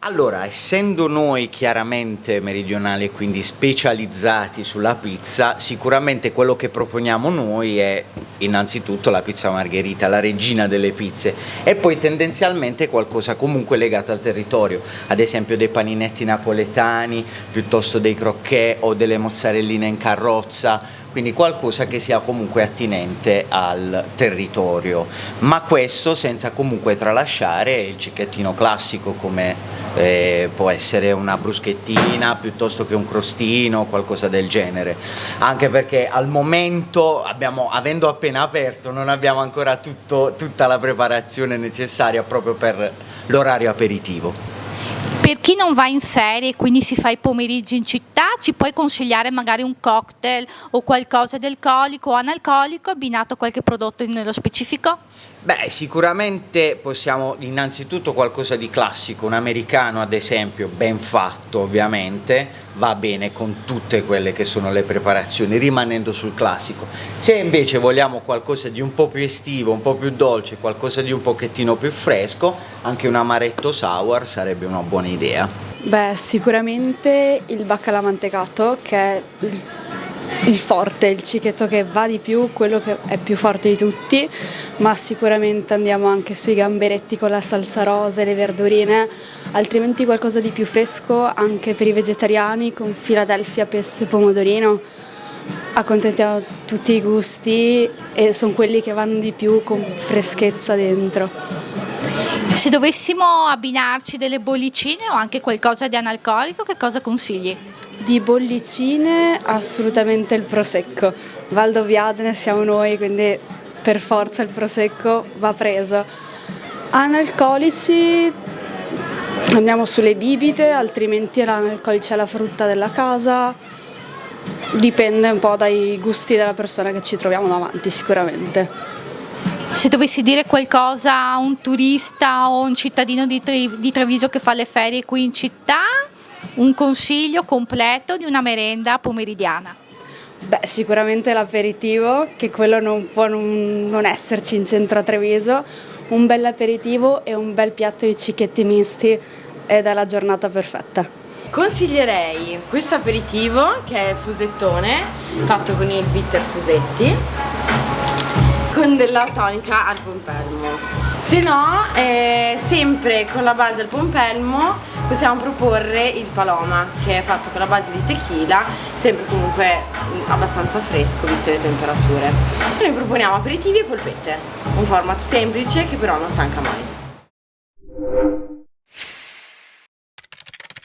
Allora, essendo noi chiaramente meridionali e quindi specializzati sulla pizza, sicuramente quello che proponiamo noi è innanzitutto la pizza margherita, la regina delle pizze, e poi tendenzialmente qualcosa comunque legato al territorio, ad esempio dei paninetti napoletani, piuttosto dei crocchè o delle mozzarelline in carrozza, quindi qualcosa che sia comunque attinente al territorio, ma questo senza comunque tralasciare il cicchettino classico come può essere una bruschettina piuttosto che un crostino, qualcosa del genere, anche perché al momento avendo appena aperto, non abbiamo ancora tutta la preparazione necessaria proprio per l'orario aperitivo. Per chi non va in ferie e quindi si fa i pomeriggi in città, ci puoi consigliare magari un cocktail o qualcosa di alcolico o analcolico abbinato a qualche prodotto nello specifico? Beh, sicuramente possiamo innanzitutto qualcosa di classico, un americano ad esempio, ben fatto ovviamente, va bene con tutte quelle che sono le preparazioni, rimanendo sul classico. Se invece vogliamo qualcosa di un po' più estivo, un po' più dolce, qualcosa di un pochettino più fresco, anche un amaretto sour sarebbe una buona idea. Beh, sicuramente il baccalà mantecato, che è il forte, il cicchetto che va di più, quello che è più forte di tutti, ma sicuramente andiamo anche sui gamberetti con la salsa rosa e le verdurine, altrimenti qualcosa di più fresco anche per i vegetariani con Philadelphia, pesto e pomodorino. Accontentiamo tutti i gusti e sono quelli che vanno di più con freschezza dentro. Se dovessimo abbinarci delle bollicine o anche qualcosa di analcolico, che cosa consigli? Di bollicine assolutamente il prosecco. Valdobbiadene siamo noi, quindi per forza il prosecco va preso. Analcolici andiamo sulle bibite, altrimenti l'analcolice è la frutta della casa. Dipende un po' dai gusti della persona che ci troviamo davanti sicuramente. Se dovessi dire qualcosa a un turista o un cittadino di Treviso che fa le ferie qui in città, un consiglio completo di una merenda pomeridiana? Beh, sicuramente l'aperitivo, che quello non può non esserci in centro a Treviso. Un bel aperitivo e un bel piatto di cicchetti misti ed è la giornata perfetta. Consiglierei questo aperitivo che è il fusettone fatto con i bitter fusetti con della tonica al pompelmo. Se no, sempre con la base al pompelmo possiamo proporre il paloma, che è fatto con la base di tequila, sempre comunque abbastanza fresco viste le temperature. Noi proponiamo aperitivi e polpette, un format semplice che però non stanca mai.